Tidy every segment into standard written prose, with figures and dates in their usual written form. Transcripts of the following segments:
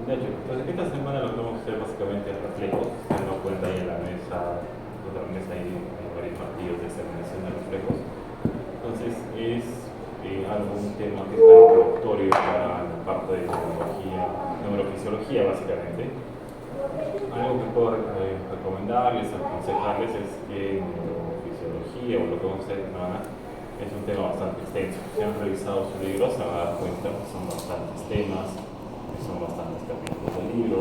De hecho, pues esta semana lo que vamos a hacer básicamente es reflejos, teniendo en cuenta ahí en la mesa, otra mesa hay varios martillos de examinación de reflejos. Entonces es algún tema que es tan introductorio para la parte de neurología, neurofisiología básicamente. Algo que puedo recomendarles, aconsejarles es que neurofisiología o lo que vamos a hacer esta semana es un tema bastante extenso. Si han revisado su libro se van a dar cuenta que son bastantes temas, que son bastantes capítulos del libro,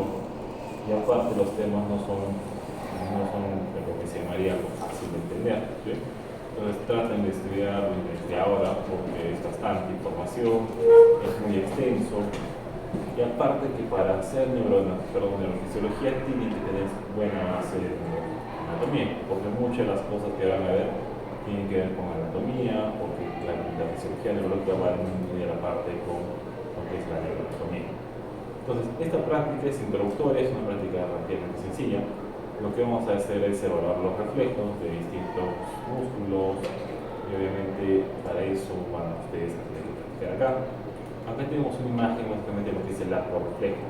y aparte los temas no son lo que se llamaría algo fácil de entender, ¿sí? Entonces traten de estudiarlo desde ahora porque es bastante información, es muy extenso, y aparte que para hacer neurofisiología tienen que tener buena base de anatomía, porque muchas de las cosas que van a ver tienen que ver con anatomía, porque la fisiología neurológica va muy de la parte con lo que es la neuroanatomía. Entonces, esta práctica es introductoria, es una práctica relativamente sencilla. Lo que vamos a hacer es evaluar los reflejos de distintos músculos, y obviamente para eso van ustedes a tener que practicar acá. Acá tenemos una imagen básicamente de lo que es el arco reflejo.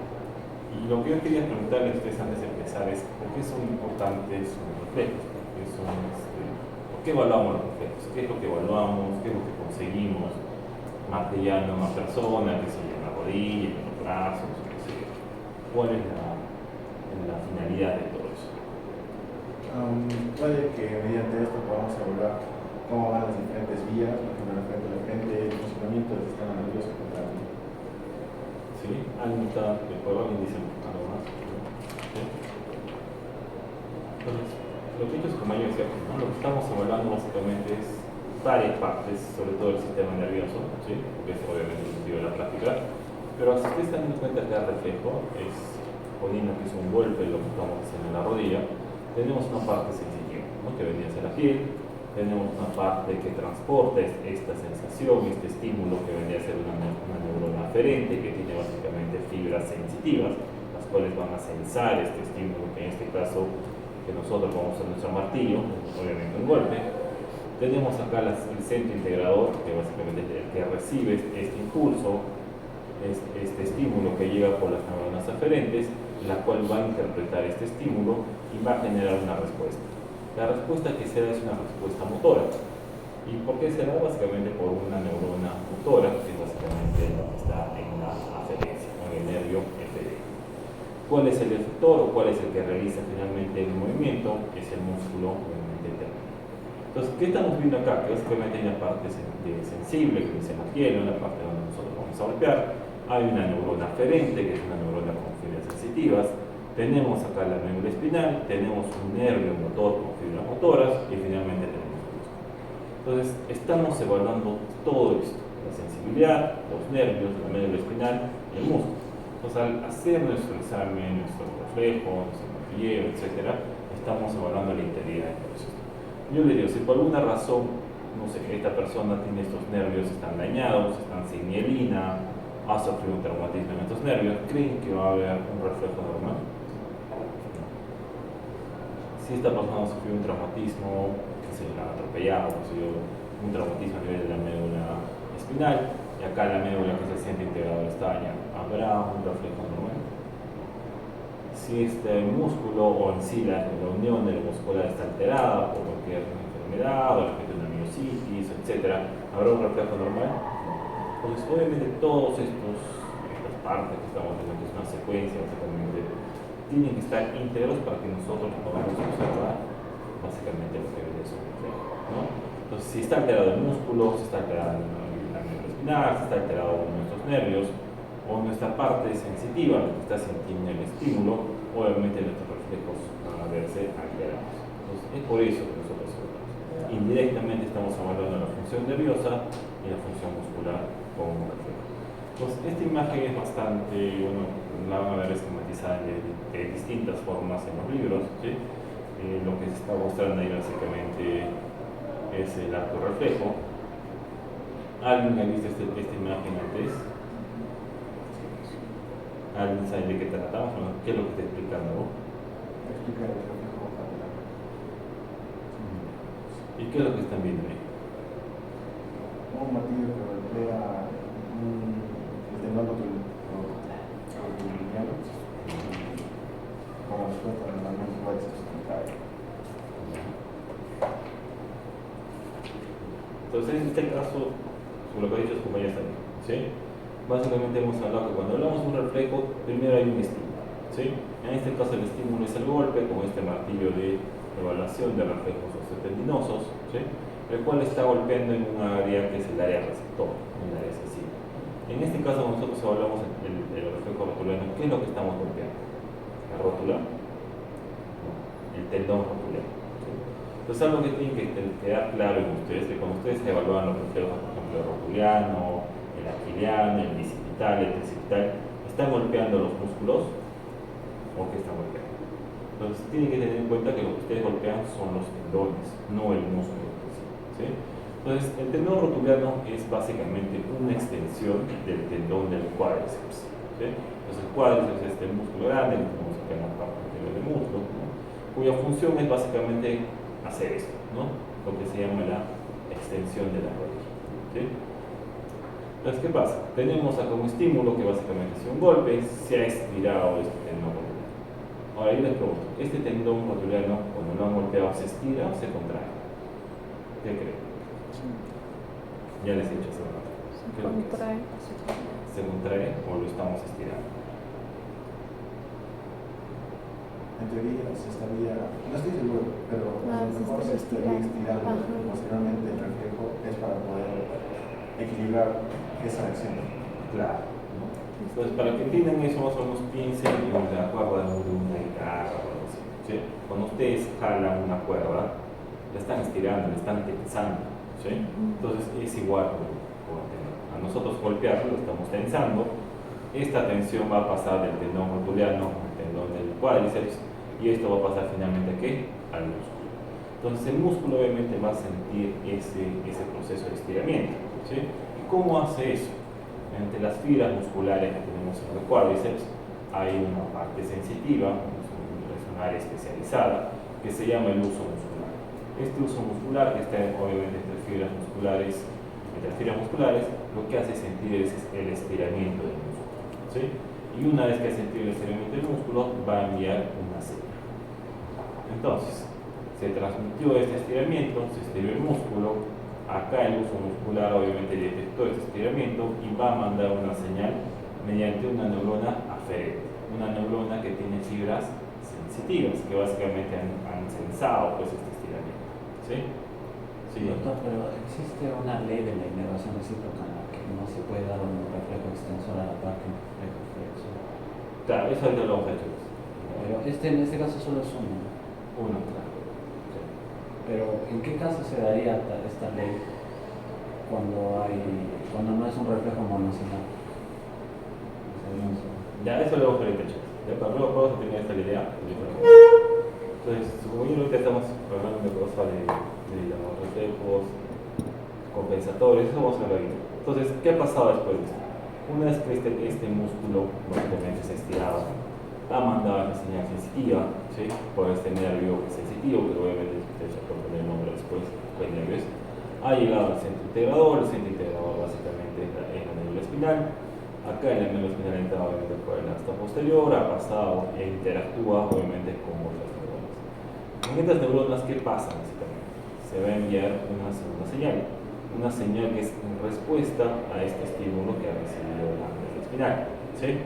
Y lo que yo quería preguntarles a ustedes antes de empezar es ¿por qué son importantes los reflejos? ¿Por qué evaluamos los reflejos? ¿Qué es lo que evaluamos? ¿Qué es lo que conseguimos? Martillando a una persona, que se en la rodilla, en los brazos, qué sé yo. ¿Cuál es la finalidad de todo eso? Puede que mediante esto podamos evaluar cómo van las diferentes vías, lo que me refiero a la frente, el funcionamiento del sistema nervioso central. ¿Sí? ¿Alguien está de acuerdo? ¿Alguien dice algo más? ¿Sí? Entonces, lo que ellos como yo decía, ¿no? Lo que estamos evaluando básicamente es varias partes, sobre todo el sistema nervioso, ¿sí? Porque es obviamente el sentido de la práctica. Pero si ustedes están dando cuenta que el reflejo es poniendo que es un golpe lo que estamos haciendo en la rodilla, tenemos una parte sensitiva, ¿no? Que vendría a ser la piel, tenemos una parte que transporta esta sensación, este estímulo que vendría a ser una neurona aferente que tiene básicamente fibras sensitivas, las cuales van a sensar este estímulo, que en este caso que nosotros vamos a usar nuestro martillo, obviamente un golpe. Tenemos acá el centro integrador, que básicamente es el que recibe este impulso, este estímulo que llega por las neuronas aferentes, la cual va a interpretar este estímulo y va a generar una respuesta. La respuesta que se da es una respuesta motora. ¿Y por qué se da? Básicamente por una neurona motora, que es básicamente lo que está en la aferencia, en el nervio efedero. ¿Cuál es el efector o cuál es el que realiza finalmente el movimiento? Es el músculo obviamente interno. Entonces, ¿qué estamos viendo acá? Que básicamente hay una parte sensible, que es en la piel, una parte donde nosotros vamos a golpear. Hay una neurona aferente, que es una neurona con fibras sensitivas. Tenemos acá la médula espinal, tenemos un nervio motor con fibras motoras y finalmente tenemos el músculo. Entonces, estamos evaluando todo esto, la sensibilidad, los nervios, la médula espinal y el músculo. Entonces, al hacer nuestro examen, nuestro reflejo, nuestro martilleo, etc., estamos evaluando la integridad de todo esto. Yo le digo, si por alguna razón, no sé, esta persona tiene estos nervios, están dañados, están sin mielina, ha sufrido un traumatismo en estos nervios, ¿creen que va a haber un reflejo normal? Si esta persona sufrió un traumatismo, que se la ha atropellado, un traumatismo a nivel de la médula espinal, y acá la médula que se siente integrada está dañada, ¿habrá un reflejo normal? Si este músculo o en sí la unión del muscular está alterada por cualquier enfermedad o una miositis, etc., ¿habrá un reflejo normal? Pues obviamente todas estas partes que estamos viendo, que es una secuencia básicamente, tienen que estar íntegros para que nosotros podamos observar básicamente lo que viene de su reflejo, ¿no? Entonces, si está alterado el músculo, si está alterada la médula espinal, si está alterado nuestros nervios o nuestra parte sensitiva, lo que está sintiendo el estímulo, obviamente nuestros reflejos van a verse alterados. Entonces, es por eso que nosotros indirectamente estamos evaluando la función nerviosa y la función muscular con un reflejo. Entonces, esta imagen es bastante, bueno, la van a ver esquematizada de distintas formas en los libros, ¿sí? Lo que se está mostrando ahí básicamente es el arco reflejo. ¿Alguien ha visto esta imagen antes? ¿Alguien sabe de qué tratamos? ¿Qué es lo que está explicando? Explicar el reflejo capilar. ¿Y qué es lo que están viendo ahí? Un martillo que golpea el tendón rotuliano Entonces, en este caso, sobre lo que ha dicho su compañera también, ¿sí? Básicamente hemos hablado que cuando hablamos de un reflejo, primero hay un estímulo, ¿sí? En este caso el estímulo es el golpe, con este martillo de evaluación de reflejos osteotendinosos, ¿sí? El cual está golpeando en un área que es el área receptor, un área sensible. En este caso nosotros evaluamos el reflejo rotuliano. ¿Qué es lo que estamos golpeando? ¿La rótula? No, el tendón rotuliano. ¿Sí? Entonces algo que tiene que quedar claro en ustedes, que cuando ustedes evalúan los reflejos, por ejemplo, el rotuliano, el aquiliano, el bicipital, el tricipital, ¿están golpeando los músculos o qué están golpeando? Entonces tienen que tener en cuenta que lo que ustedes golpean son los tendones, no el músculo. ¿Sí? Entonces el tendón rotuliano es básicamente una extensión del tendón del cuádriceps. ¿Sí? Entonces el cuádriceps es este músculo grande que tenemos acá en la parte anterior del músculo, ¿no? Cuya función es básicamente hacer esto, ¿no? Lo que se llama la extensión de la rodilla. ¿Sí? Entonces, ¿qué pasa? Tenemos acá un estímulo que básicamente es un golpe, se ha estirado este tendón rotuliano. Ahora yo les pregunto, ¿este tendón rotuliano cuando lo han golpeado se estira o se contrae? ¿Qué creen? Sí. Ya les he dicho hace rato. Se contrae. ¿Se contrae o lo estamos estirando? En teoría se estaría, no estoy seguro, pero a lo mejor se estaría estirando. Posteriormente el reflejo es para poder equilibrar esa acción. Claro, ¿no? Entonces, para que entiendan eso, más o menos piensen en la cuerda de una guitarra o algo así, ¿sí? Cuando ustedes jalan una cuerda, la están estirando, la están tensando, ¿sí? Entonces es igual con el tendón. A nosotros golpearlo, lo estamos tensando. Esta tensión va a pasar del tendón rotuliano al tendón del cuádriceps y esto va a pasar finalmente ¿a qué? Al músculo. Entonces el músculo obviamente va a sentir ese proceso de estiramiento, ¿sí? ¿Y cómo hace eso? Entre las fibras musculares que tenemos en el cuádriceps hay una parte sensitiva, es un área especializada que se llama el uso muscular. Este uso muscular que está obviamente entre fibras musculares, lo que hace sentir es el estiramiento del músculo, ¿sí? Y una vez que ha sentido el estiramiento del músculo va a enviar una señal. Entonces se transmitió este estiramiento, se estiró el músculo, acá el uso muscular obviamente detectó este estiramiento y va a mandar una señal mediante una neurona aferente, una neurona que tiene fibras sensitivas que básicamente han sensado pues este estiramiento, ¿sí? Sí. Doctor, pero existe una ley de la inervación recíproca en la que no se puede dar un reflejo extensor a la parte de reflejo flexor. Claro, eso es de los hechos. Pero en este caso solo es uno. Uno, claro. Sí. Pero ¿en qué caso se daría esta ley cuando no es un reflejo monocional? Ya, eso lo vamos a ver hecho. Ya, para luego vamos a tener esta idea. Entonces, como yo ahorita estamos hablando de cosas de los reflejos compensatorios, eso vamos a ver ahorita. Entonces, ¿qué ha pasado después de esto? Una vez que este músculo básicamente se ha estirado, ha mandado una señal sensitiva, ¿sí? Por este nervio sensitivo, que obviamente ustedes ya pueden poner el nombre después, pues nervios, ha llegado al centro integrador. El centro integrador básicamente es la médula espinal. Acá en la médula espinal ha entrado obviamente por el asta posterior, ha pasado e interactúa obviamente con otras neuronas. En estas neuronas, ¿qué pasa básicamente? Se va a enviar una segunda señal que es en respuesta a este estímulo que ha recibido la médula espinal, ¿sí?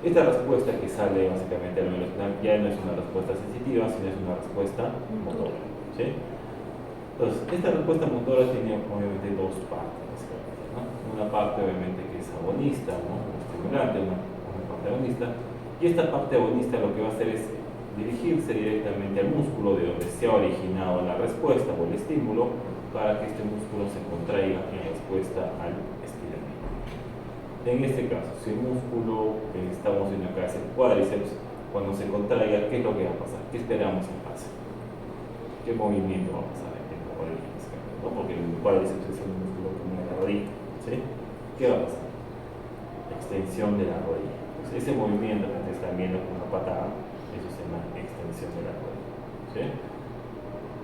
Esta respuesta que sale básicamente a la médula espinal ya no es una respuesta sensitiva, sino es una respuesta motora, ¿sí? Entonces, esta respuesta motora tiene obviamente dos partes, ¿no? Una parte obviamente que es agonista, ¿no? Estimulante, una parte agonista, y esta parte agonista lo que va a hacer es dirigirse directamente al músculo de donde se ha originado la respuesta o el estímulo para que este músculo se contraiga en respuesta al estiramiento. En este caso, si el músculo que estamos viendo acá es el cuádriceps, cuando se contraiga, ¿qué es lo que va a pasar? ¿Qué esperamos que pase? ¿Qué movimiento va a pasar en la rodilla? ¿No? Porque el cuádriceps es el músculo que mueve la rodilla, ¿sí? ¿Qué va a pasar? Extensión de la rodilla. Entonces, ese movimiento que ustedes están viendo con una patada, eso se llama extensión de la rodilla, ¿sí?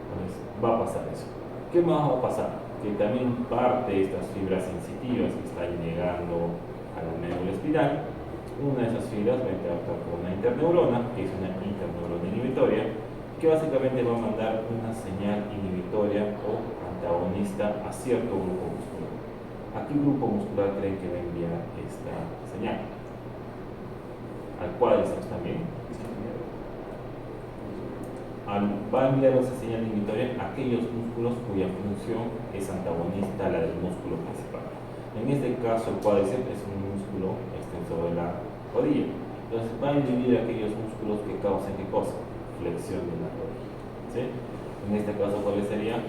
Entonces, va a pasar eso. ¿Qué más va a pasar? Que también parte de estas fibras sensitivas que están llegando a la médula espinal, una de esas fibras va a interactuar con una interneurona, que es una interneurona inhibitoria, que básicamente va a mandar una señal inhibitoria o antagonista a cierto grupo muscular. ¿A qué grupo muscular creen que va a enviar esta señal? ¿Al cuádriceps también? Va a enviar esa señal inhibitoria a aquellos músculos cuya función es antagonista a la del músculo principal. En este caso, el cuádriceps es un músculo extensor de la rodilla. Entonces, va a inhibir aquellos músculos que causan ¿qué cosa? Flexión de la rodilla. ¿Sí? En este caso, ¿cuáles serían?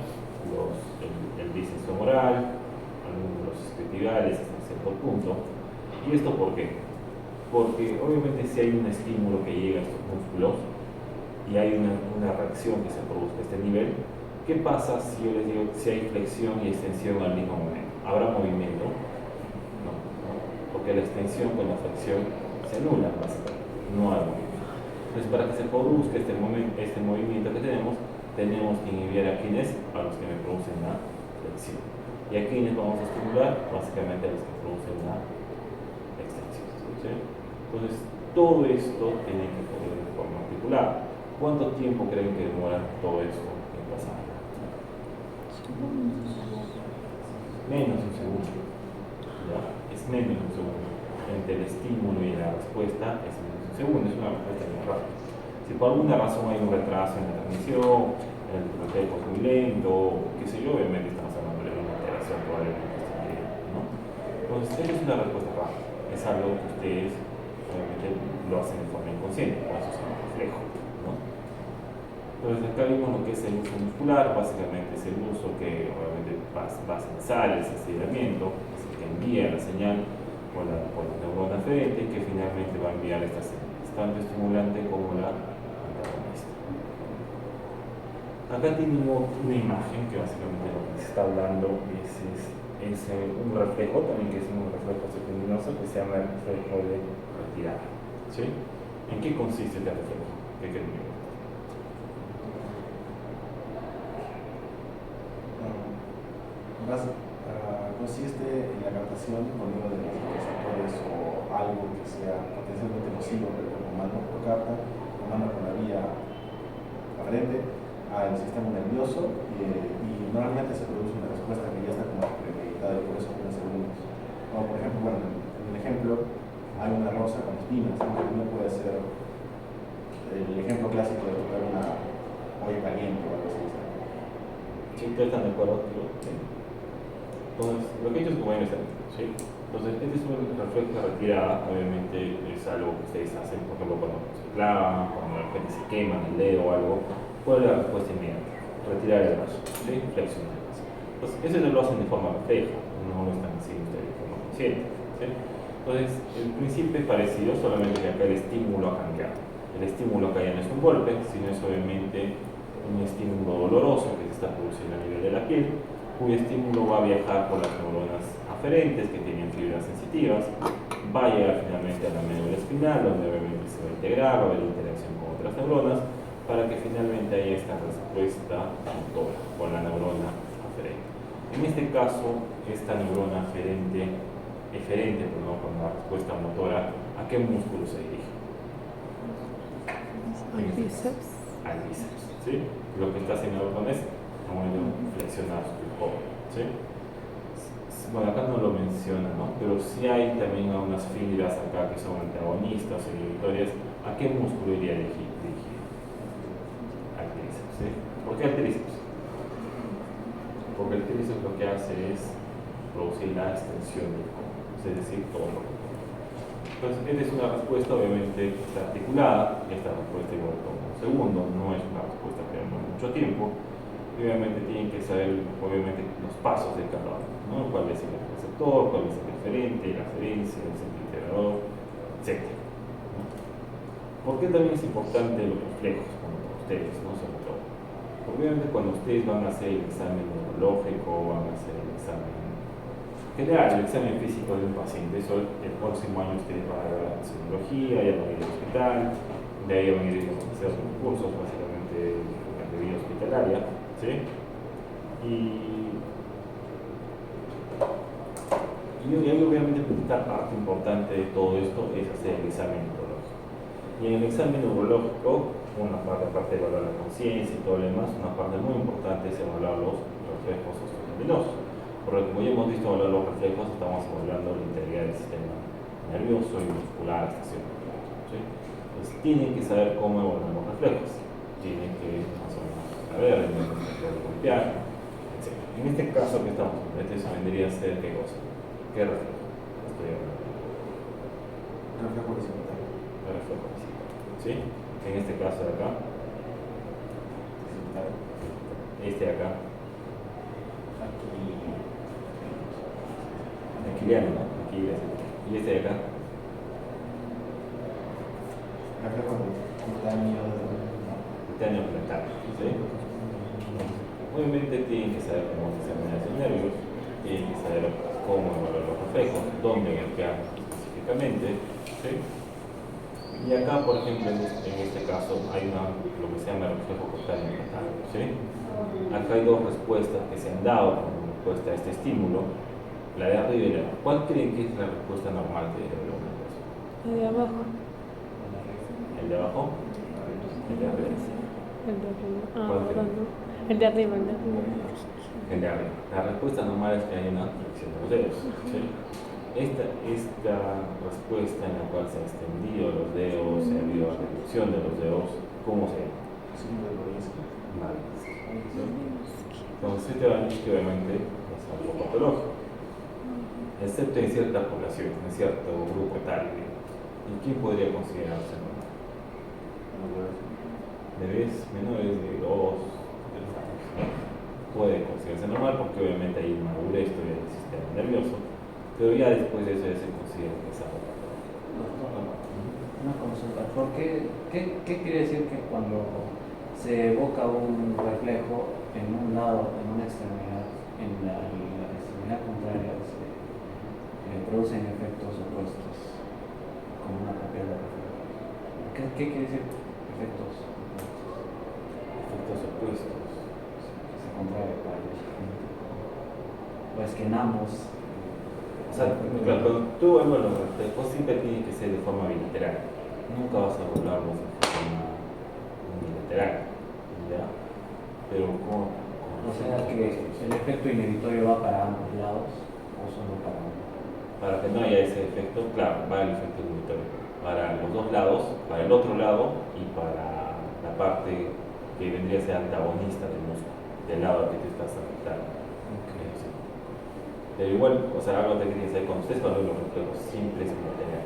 El bíceps femoral, algunos de los isquiotibiales hasta cierto punto. ¿Y esto por qué? Porque obviamente si hay un estímulo que llega a estos músculos y hay una reacción que se produzca a este nivel, ¿qué pasa si yo les digo si hay flexión y extensión al mismo momento? ¿Habrá movimiento? No, porque la extensión con la flexión se anulan básicamente, no hay movimiento. Entonces, para que se produzca este movimiento que tenemos que inhibir a quienes, a los que me producen la flexión. ¿Y a quienes vamos a estimular? Básicamente a los que producen la extensión. ¿Sí? Entonces, todo esto tiene que ocurrir de forma articulada. ¿Cuánto tiempo creen que demora todo esto en pasar? Menos de un segundo. ¿Ya? Es menos de un segundo. Entre el estímulo y la respuesta es menos de un segundo. Es una respuesta muy rápida. Si por alguna razón hay un retraso en la transmisión, el reflejo es muy lento, qué sé yo, obviamente estamos hablando de una alteración probablemente ¿no? Entonces, esa es una respuesta rápida. Es algo que ustedes obviamente lo hacen de forma inconsciente, por eso se llama reflejo. Entonces acá vimos lo que es el uso muscular, básicamente es el uso que obviamente basa en sales, estiramiento, es el que envía la señal por la neurona aferente y que finalmente va a enviar esta señal, tanto estimulante como la antagonista. Acá tenemos una imagen que básicamente lo que se está hablando es un reflejo, también que es un reflejo sependinoso que se llama el reflejo de retirada. ¿Sí? ¿En qué consiste este reflejo? ¿Qué creen? Consiste en la captación por medio de los receptores o algo que sea potencialmente nocivo para el cuerpo humano, lo capta, lo manda por la vía aferente al sistema nervioso y normalmente se produce una respuesta que ya está como premeditada y por eso en segundos. Como por ejemplo, bueno, en el ejemplo hay una rosa con espinas, uno puede ser el ejemplo clásico de tocar una olla caliente o algo así. ¿Sí? ¿Ustedes están de acuerdo? Sí. Entonces, lo que he hecho es como en este, ¿sí? Entonces, este es un reflejo de retirada, obviamente es algo que ustedes hacen, por ejemplo, cuando se clavan, cuando de repente se queman el dedo o algo, ¿cuál es la respuesta inmediata? Retirar el brazo, ¿sí? Flexionar el brazo. Entonces, eso no lo hacen de forma refleja, no lo están haciendo ustedes de forma consciente, ¿sí? Entonces, el principio es parecido, solamente que acá el estímulo ha cambiado. El estímulo acá ya no es un golpe, sino es obviamente un estímulo doloroso que se está produciendo a nivel de la piel, cuyo estímulo va a viajar por las neuronas aferentes que tienen fibras sensitivas, va a llegar finalmente a la médula espinal, donde obviamente se va a integrar, va a haber interacción con otras neuronas, para que finalmente haya esta respuesta motora con la neurona aferente. En este caso, esta neurona eferente, con la respuesta motora, ¿a qué músculo se dirige? Al bíceps. Al bíceps, ¿sí? Lo que está haciendo con es flexionar su cuerpo, ¿sí? Bueno, acá no lo menciona, ¿no? Pero sí hay también unas fibras acá que son antagonistas o inhibitorias. ¿A qué músculo iría dirigido? Al tríceps, ¿sí? ¿Por qué al tríceps? Porque el tríceps lo que hace es producir la extensión del codo, es decir, todo lo que Entonces, esta es una respuesta, obviamente, está articulada, y esta respuesta igual toma un segundo, no es una respuesta que demora mucho tiempo. Y obviamente tienen que saber obviamente los pasos de cada uno, ¿no? Cuál es el receptor, cuál es el referente, la aferencia, el centro integrador, etc. ¿no? ¿Por qué también es importante los reflejos para ustedes, ¿no? Sobre todo? Porque obviamente cuando ustedes van a hacer el examen neurológico, van a hacer el examen general, el examen físico de un paciente, eso el próximo año ustedes van a ver la neurología, ya van a ir al hospital, de ahí van a ir a hacer otros cursos, básicamente de vida hospitalaria. ¿Sí? Y obviamente una parte importante de todo esto es hacer el examen neurológico. Y en el examen neurológico, una parte aparte de evaluar la conciencia y todo lo demás, una parte muy importante es evaluar los reflejos osteotendinosos. Porque como ya hemos visto hablar de los reflejos, estamos hablando de la integridad del sistema nervioso y muscular, ¿sí? Entonces tienen que saber cómo evaluar los reflejos, tienen que más o menos saber el momento de golpear, etc. En este caso que estamos, eso vendría a ser ¿qué cosa? ¿Qué reflejo? Estoy hablando. Reflejo horizontal. El reflejo horizontal, ¿sí? En este caso de acá, Horizontal. este de acá, Aquí. aquiliano, ¿no? Aquí y este de acá, Reflejo cutáneo. cutáneo frontal, ¿sí? Obviamente tienen que saber cómo se examinan esos nervios, tienen que saber cómo evaluar los reflejos, dónde golpear específicamente, ¿sí? Y acá, por ejemplo, en este caso, hay lo que se llama reflejo cutáneo frontal, ¿sí? Acá hay dos respuestas que se han dado como respuesta a este estímulo, la de arriba y la de abajo. ¿Cuál creen que es la respuesta normal que debe haber una persona? El de abajo. ¿El de abajo? ¿El de arriba? El de arriba. Ah, ¿Cuál ahora creen? no. El de arriba, el de arriba. El de arriba. La respuesta normal es que hay una flexión de los dedos, ¿sí? Esta respuesta en la cual se han extendido los dedos, se ha habido la reducción de los dedos, ¿cómo se llama? Síndrome de Lorenz. Malvinsky, ¿sí? Entonces este Malvinsky obviamente es algo patológico, excepto en cierta población, en cierto grupo etario. ¿Y quién podría considerarse normal? Bebés menores de 2, 3 años, ¿no? Puede considerarse normal porque obviamente hay madurez todavía del sistema nervioso, pero ya después de eso ya se considera que es algo patológico. Una consulta. ¿Qué quiere decir que cuando se evoca un reflejo en un lado, en una extremidad, en la extremidad contraria se producen efectos opuestos, como una propiedad de reflejo? ¿Qué quiere decir efectos opuestos? Efectos opuestos. Que se contrae para ellos. Pues que en ambos. O sea, claro, cuando tú evalúas los reflejos siempre tiene que ser de forma bilateral. Nunca vas a evaluarlos de forma unilateral, ¿ya? Pero O sea que el efecto inhibitorio va para ambos lados o solo para uno. para que no haya ese efecto, claro, va el efecto inhibitorio para los dos lados, para el otro lado y para la parte que vendría a ser antagonista del músculo, del lado al que te estás afectando. Sí. Pero igual, o sea, algo que tienes que saber, cuando ustedes evalúan los reflejos, siempre es bilateral,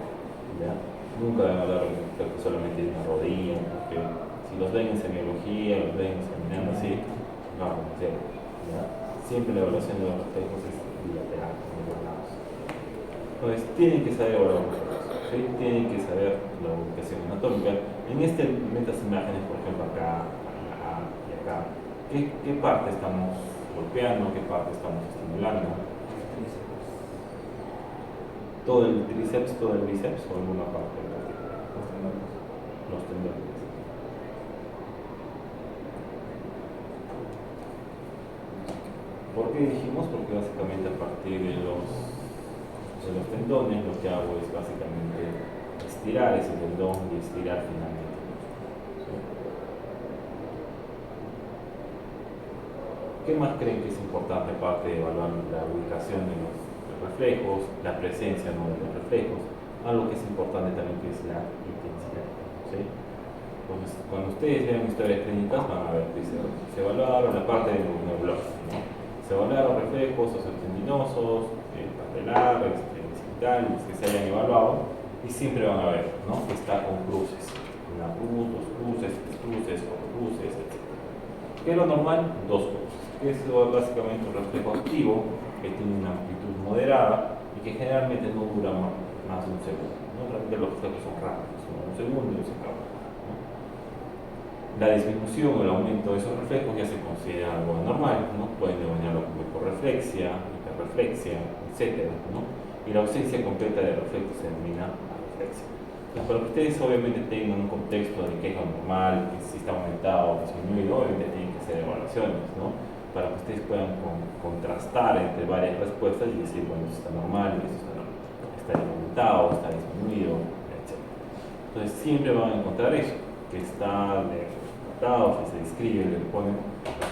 ¿ya? Nunca van a hablar de reflejos solamente de una rodilla, porque si los ven en semiología, los ven examinando así, no van a conocer, ¿ya? Siempre la evaluación de los reflejos es bilateral, como los lados. Entonces, tienen que saber evaluar los reflejos, ¿sí? Tienen que saber la ubicación anatómica. En estas imágenes, por ejemplo, acá y acá, ¿qué parte estamos golpeando? ¿Qué parte estamos estimulando? ¿Todo el tríceps, todo el bíceps o alguna parte en particular? Los tendones. ¿Por qué dijimos? Porque básicamente a partir de los tendones lo que hago es básicamente estirar ese tendón y estirar finalmente. ¿Sí? ¿Qué más creen que es importante aparte de evaluar la ubicación de los reflejos, la presencia ¿no? de los reflejos? Algo que es importante también que es la intensidad, ¿sí? Entonces, cuando ustedes vean historias clínicas van a ver que se evaluaron la parte de neurológica, ¿no? Se evaluaron reflejos osteotendinosos, patelar, occipital, que se hayan evaluado y siempre van a ver ¿no? que está con cruces, una cruz, dos cruces, tres cruces, cuatro cruces, etc. ¿Qué es lo normal? Dos cruces. Es básicamente un reflejo activo que tiene una amplitud moderada y que generalmente no dura más de un segundo. ¿No? Realmente los reflejos son rápidos, un segundo y se acaba. ¿No? La disminución o el aumento de esos reflejos ya se considera algo anormal, ¿no? Pueden denominarlo como hiporreflexia, hiperreflexia, etc. ¿no? Y la ausencia completa de reflejos se denomina areflexia. Entonces, para que ustedes obviamente tengan un contexto de qué es lo normal, que si está aumentado o disminuido, obviamente tienen que hacer evaluaciones, ¿no? Para que ustedes puedan contrastar entre varias respuestas y decir, bueno, esto está normal, esto está aumentado, está disminuido, etc. Entonces siempre van a encontrar eso, que está aumentado, que se describe, le ponen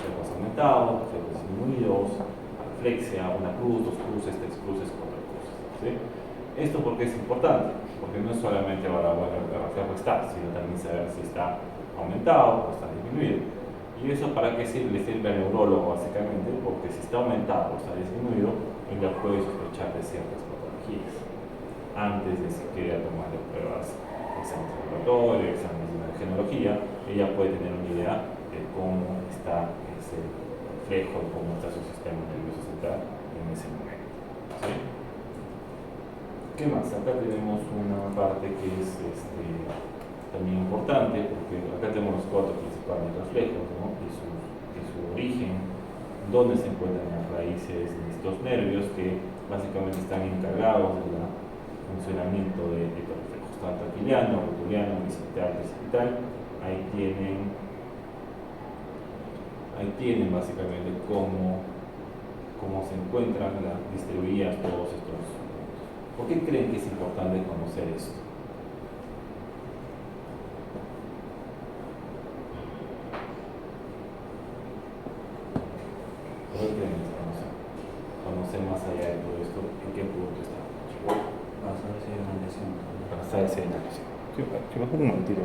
reflejos aumentados, reflejos disminuidos, reflexia, una cruz, dos cruces, tres cruces, cuatro cruces. ¿Sí? ¿Esto por qué es importante? Porque no es solamente ahora, bueno, el reflejo está, sino también saber si está aumentado o está disminuido. ¿Y eso para qué sirve? Le sirve al neurólogo básicamente, porque si está aumentado o está disminuido, él ya puede sospechar de ciertas patologías antes de siquiera tomar pruebas, exámenes de laboratorio, exámenes de imagenología. Ella puede tener una idea de cómo está ese reflejo, de cómo está su sistema nervioso central en ese momento. ¿Sí? ¿Qué más? Acá tenemos una parte que es también importante, porque acá tenemos los cuatro principales reflejos, ¿no? y su origen, dónde se encuentran las raíces de estos nervios que básicamente están encargados del funcionamiento de estos reflejos, tanto aquiliano, rotuliano, bicipital, precipital. Ahí tienen básicamente cómo se encuentran las distribuidas todos estos. ¿Por qué creen que es importante conocer esto? ¿Por qué creen que es conocer más allá de todo esto? ¿En qué punto está? Para saber si hay una lesión. Para saber si hay una lesión. Sí, mejor un momentito.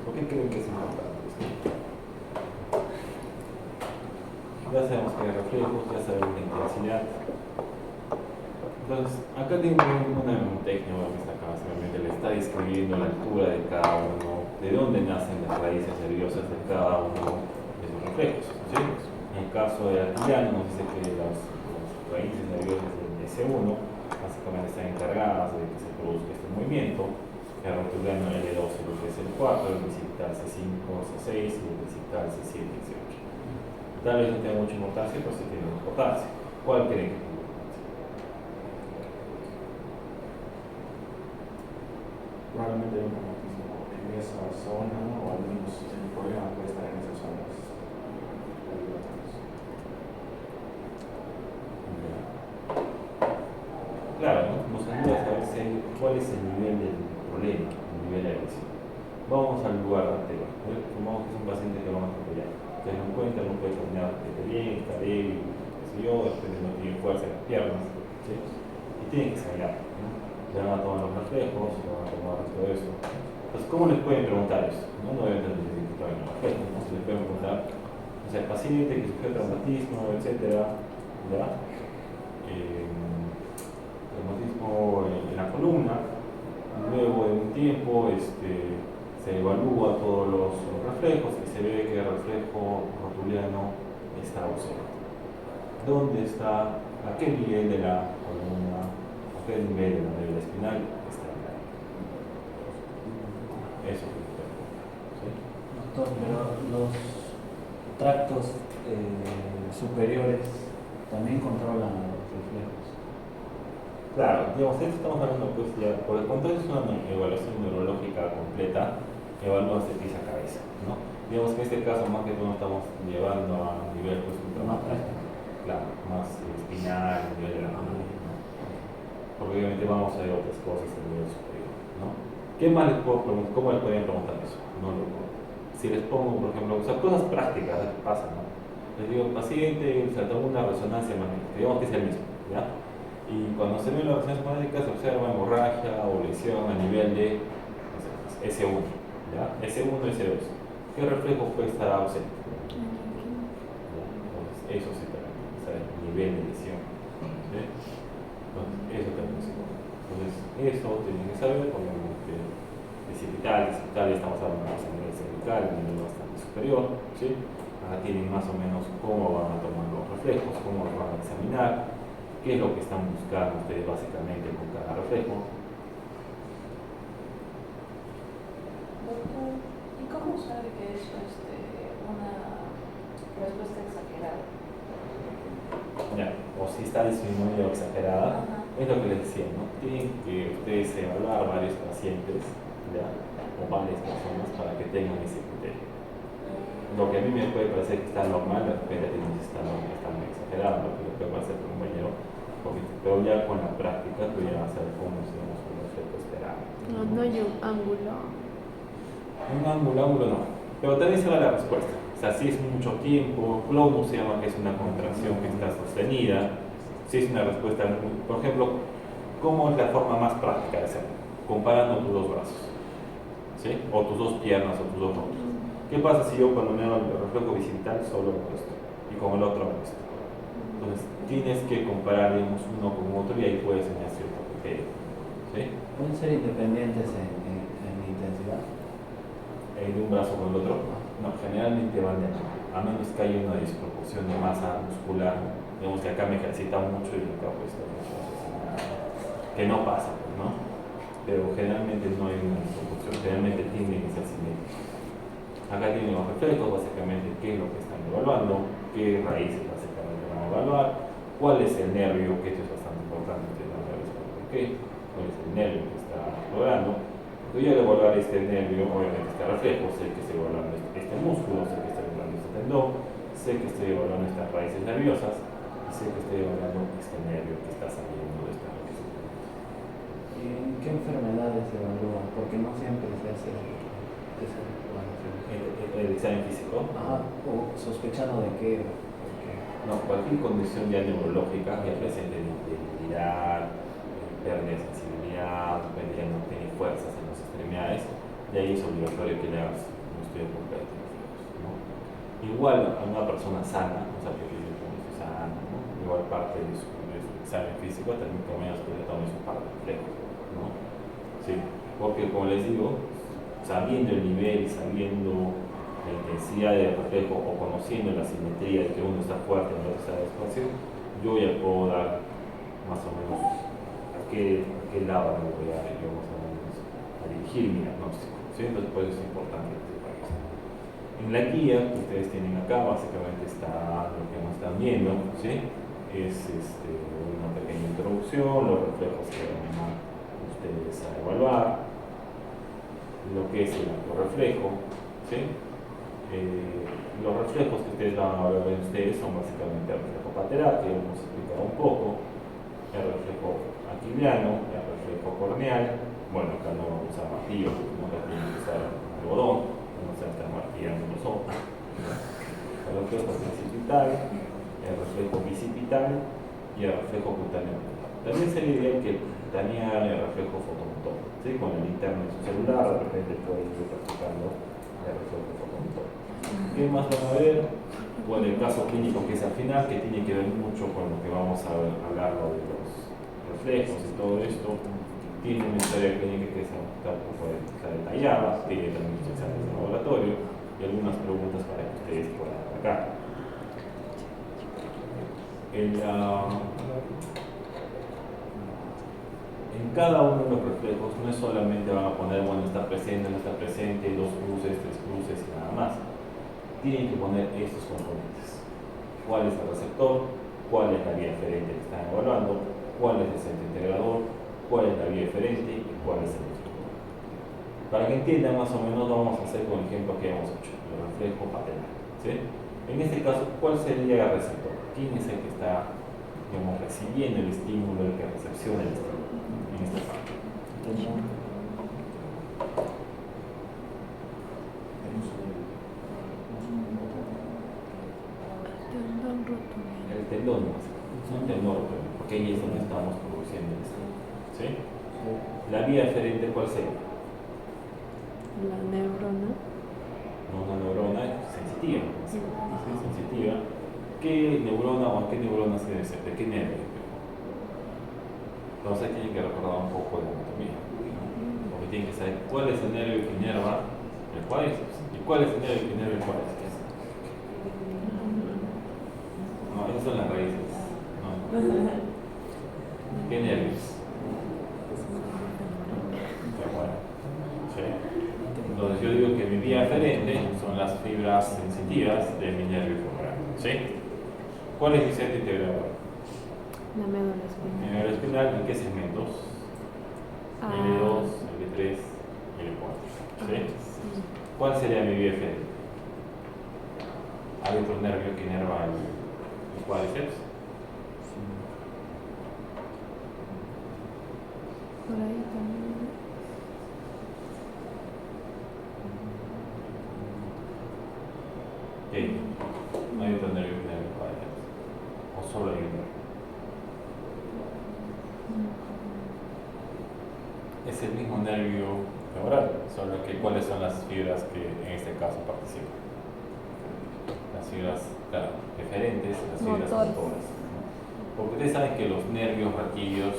¿Por qué creen que es importante esto? Ya sabemos que hay reflejos, ya sabemos la intensidad. Entonces, acá tengo una técnica que está acá, básicamente le está describiendo la altura de cada uno, de dónde nacen las raíces nerviosas de cada uno de esos reflejos. ¿Sí? En el caso del aquiliano nos dice que las raíces nerviosas del S1 básicamente están encargadas de que se produzca este movimiento. El rotuliano L2 y lo que es el 4, el bicipital C5, C6 y el bicipital C7 y C8. Tal vez no tenga mucha importancia, pero sí tiene importancia. ¿Cuál creen que tiene importancia? Probablemente hay un traumatismo en esa zona, o al menos el problema puede estar en esas zonas. Claro, ¿no? Nos ayuda a saber cuál es el nivel del problema, el nivel de agresión. Vamos al lugar anterior. Supongamos que es un paciente que vamos a apoyar. Ustedes lo encuentran, no puede caminar bien, está débil, es sé yo, de repente no tiene fuerza en las piernas, ¿sí? Y tienen que examinar, ¿no? Le van a tomar los reflejos, le van a tomar todo eso. Entonces, ¿cómo les pueden preguntar eso? No obviamente les dicen que traen los reflejos, ¿no? Se les pueden preguntar, o sea, el paciente que sufrió traumatismo, etcétera, ¿ya? Traumatismo en la columna, luego de un tiempo se evalúa todos los reflejos y se ve que el reflejo rotuliano está ausente. ¿Dónde está? ¿A qué nivel de la columna? ¿A qué nivel de la médula espinal está el daño? Eso es lo que ¿sí? Doctor, pero los tractos superiores también controlan los reflejos. Claro, digamos, esto estamos hablando pues ya, porque cuando es una evaluación neurológica completa, evalúas de pies a cabeza, ¿no? Digamos que en este caso más que todo estamos llevando a nivel pues Más práctico. claro, más espinal, a nivel de la mano, ¿no? Porque obviamente vamos a ver otras cosas a nivel superior, ¿no? ¿Qué más les puedo preguntar? ¿Cómo les podrían preguntar eso? No lo puedo. Si les pongo, por ejemplo, o sea, cosas prácticas que pasan, ¿no? Les digo, paciente, se toma una resonancia magnética, digamos que es el mismo, ¿ya? Y cuando se ve la resonancia magnética se observa hemorragia o lesión a nivel de S1, ¿ya? S1 y S2. ¿Qué reflejo puede estar ausente? ¿Ya? Entonces, eso sí también, o sea, el nivel de lesión, ¿sí? Entonces, eso también es importante. Entonces, eso tienen que saber, obviamente, discipital estamos hablando más a nivel cervical, a nivel bastante superior, ¿sí? Acá tienen más o menos cómo van a tomar los reflejos, cómo los van a examinar, qué es lo que están buscando ustedes básicamente con cada reflejo. Doctor, ¿y cómo sabe que eso es una respuesta exagerada? Ya, o si está disminuida o exagerada, Ajá. es lo que les decía, ¿no? Tienen que ustedes evaluar varios pacientes, ¿ya? O varias personas para que tengan ese criterio. Lo que a mí me puede parecer que está normal, de repente está muy exagerado, lo que le puede parecer a un compañero, pero ya con la práctica tú ya vas a ver cómo se llama un efecto esperado. No, no hay un ángulo. Un ángulo no, pero también se da la respuesta. O sea, si es mucho tiempo, clonus se llama que es una contracción que está sostenida, si es una respuesta, por ejemplo, ¿cómo es la forma más práctica de hacerlo? Comparando tus dos brazos, ¿sí? O tus dos piernas o tus dos hombros. ¿Qué pasa si yo cuando me hago el reflejo bicipital solo hago esto y con el otro hago esto? Entonces tienes que comparar, digamos, uno con otro y ahí puedes tener cierto criterio, ¿sí? ¿Pueden ser independientes en intensidad? De un brazo con el otro. No, generalmente van de mano, a menos que haya una disproporción de masa muscular. Digamos que acá me ejercita mucho y acá pues que no pasa, ¿no? Pero generalmente no hay una disproporción, generalmente tienen que ser simétricos. Acá tienen los reflejos, básicamente qué es lo que están evaluando, qué raíces básicamente van a evaluar, cuál es el nervio, que esto es bastante importante, ¿por qué? ¿Cuál es el nervio que está logrando? Yo al evaluar este nervio, obviamente este reflejo, sé que estoy evaluando este músculo, sé que estoy evaluando este tendón, sé que estoy evaluando estas raíces nerviosas y sé que estoy evaluando este nervio que está saliendo de esta raíz. ¿Y qué enfermedades se evalúan? Porque no siempre se hace esa evaluación. El examen físico, Ajá, o sospechando de qué. no, cualquier condición ya neurológica que presente debilidad, pérdida de sensibilidad, ya no tiene fuerzas en las extremidades, de ahí es obligatorio que le hagas un estudio completo de reflejos, ¿no? Igual a una persona sana, o sea, que vive sana, ¿no? Igual parte de su examen físico también por menos que le tome su par de reflejos, ¿no? Sí, porque como les digo, sabiendo el nivel, sabiendo la intensidad del reflejo o conociendo la simetría de que uno está fuerte y el otro está despacio, yo ya puedo dar más o menos a qué lado me voy a, yo más o menos, a dirigir mi diagnóstico, ¿sí? Entonces por eso es importante este país. En la guía que ustedes tienen acá, básicamente está lo que nos están viendo, ¿sí? Es una pequeña introducción, los reflejos que van a ustedes a evaluar, lo que es el reflejo, ¿sí? Los reflejos que ustedes van a ver ustedes son básicamente el reflejo pateral, que hemos explicado un poco, el reflejo aquiliano, el reflejo corneal. Bueno, acá no vamos a usar martillo, no tienen que usar algodón, no se están martillando los ojos. El reflejo occipital, el reflejo bicipital y el reflejo cutáneo. También se le diría que también hagan el reflejo fotomotor, ¿sí? Con el linterna en su celular, de repente pueden ir practicando el reflejo fotomotor. ¿Qué más van a ver? Bueno, el caso clínico que es al final, que tiene que ver mucho con lo que vamos a hablar de los reflejos y todo esto. Tiene una historia clínica que está un poco detallada, tiene también muchos exámenes de laboratorio y algunas preguntas para que ustedes puedan atacar. En cada uno de los reflejos no es solamente van a poner, bueno, está presente, no está presente, 2 cruces, 3 cruces y nada más. Tienen que poner estos componentes. ¿Cuál es el receptor? ¿Cuál es la vía eferente que están evaluando? ¿Cuál es el centro integrador? ¿Cuál es la vía eferente? ¿Y cuál es el receptor? Para que entiendan más o menos, lo vamos a hacer con el ejemplo que hemos hecho, el reflejo patelar, ¿sí? En este caso, ¿cuál sería el receptor? ¿Quién es el que está, digamos, recibiendo el estímulo, el que recepciona el estímulo? En esta parte. Tendón rotuliano. El tendón, no el tendón, porque ahí es donde estamos produciendo el estímulo, ¿sí? La vía eferente, ¿cuál sería? La neurona. Una neurona sensitiva, ¿sí? Sensitiva. ¿Qué neurona o a qué neurona se debe ser? ¿De qué nervio? Entonces tienen que recordar un poco de anatomía, ¿no? Porque tienen que saber cuál es el nervio que inerva el cuádriceps y cuál es el nervio que inerva el cuádriceps. No, esas son las raíces. No. ¿Qué nervios? Bueno, ¿sí? Entonces yo digo que mi vía eferente son las fibras sensitivas de mi nervio femoral, ¿sí? ¿Cuál es mi centro integrador? La médula espinal. Médula espinal, ¿en qué segmentos? L2, L3, L4, ¿sí? Sí. ¿Cuál sería mi vía eferente? ¿Hay otro nervio que inerva el cuádriceps? Por ahí también. ¿Qué? ¿No hay otro nervio que inerva el cuádriceps? ¿O solo hay un nervio? Es el mismo nervio femoral, solo que cuáles son las fibras que en este caso participan. Las fibras, claro, eferentes, las fibras Motores. motoras, ¿no? Porque ustedes saben que los nervios raquídeos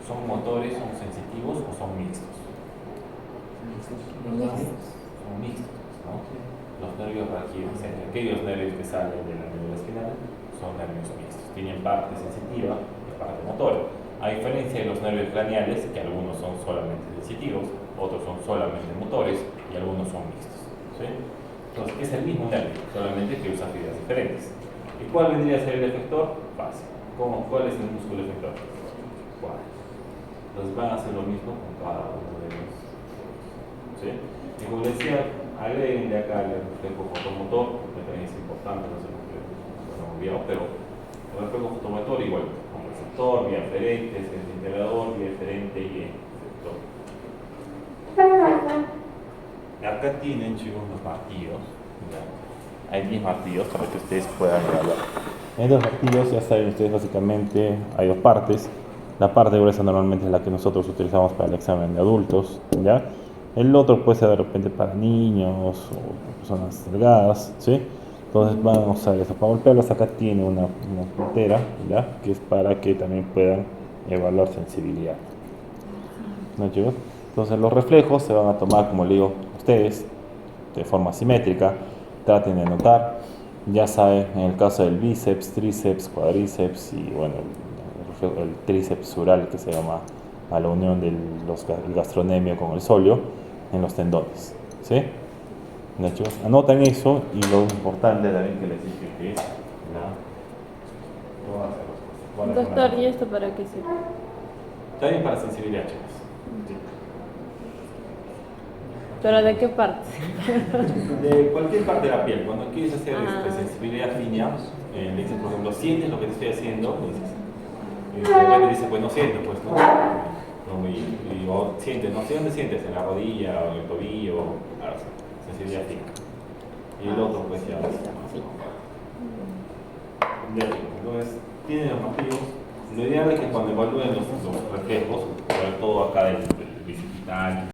son motores, son sensitivos o son mixtos. Son mixtos, ¿no? Los nervios raquídeos, aquellos nervios que salen de la médula espinal, son nervios mixtos. Tienen parte sensitiva y parte motora. A diferencia de los nervios craneales, que algunos son solamente sensitivos, otros son solamente motores y algunos son mixtos, ¿sí? Entonces es el mismo nervio, solamente que usa fibras diferentes. ¿Y cuál vendría a ser el efector? Fácil. ¿Cuál es el músculo efector? ¿Cuál? Entonces van a hacer lo mismo con cada uno de ellos, ¿sí? Y como decía, agreguen de acá el reflejo fotomotor, que también es importante, no sé por qué lo hemos olvidado, pero el reflejo fotomotor igual. Receptor, vía eferente, centro integrador, vía eferente y efector. Acá tienen, chicos, los martillos. ¿Ya? Hay 10 martillos para que ustedes puedan evaluar. En estos martillos ya saben ustedes básicamente hay 2 partes. La parte gruesa normalmente es la que nosotros utilizamos para el examen de adultos, ¿ya? El otro puede ser de repente para niños o personas delgadas, ¿sí? Entonces vamos a usar eso para golpearlos. Acá tiene una puntera, ¿ya? Que es para que también puedan evaluar sensibilidad, ¿no, chicos? Entonces los reflejos se van a tomar, como le digo a ustedes, de forma simétrica. Traten de anotar, ya saben, en el caso del bíceps, tríceps, cuádriceps y bueno, el tríceps sural, que se llama a la unión del gastrocnemio con el sóleo en los tendones, ¿sí? ¿No, chicos? Anotan eso y lo importante también que les dije que es Doctor, ¿y esto para qué sirve? también para sensibilidad, chicos. Sí. ¿Pero de qué parte? De cualquier parte de la piel, cuando quieres hacer sensibilidad fina, le dices, por ejemplo, ¿sientes lo que te estoy haciendo? Le dices, y de repente dice, pues no siento, pues no. O sientes, no sé dónde sientes, en la rodilla o en el tobillo, claro, sensibilidad fina. Y el otro, pues ya es más. idénticos. Entonces, tienen normativos. Lo ideal es que cuando evalúen los reflejos, sobre todo acá del bicipital,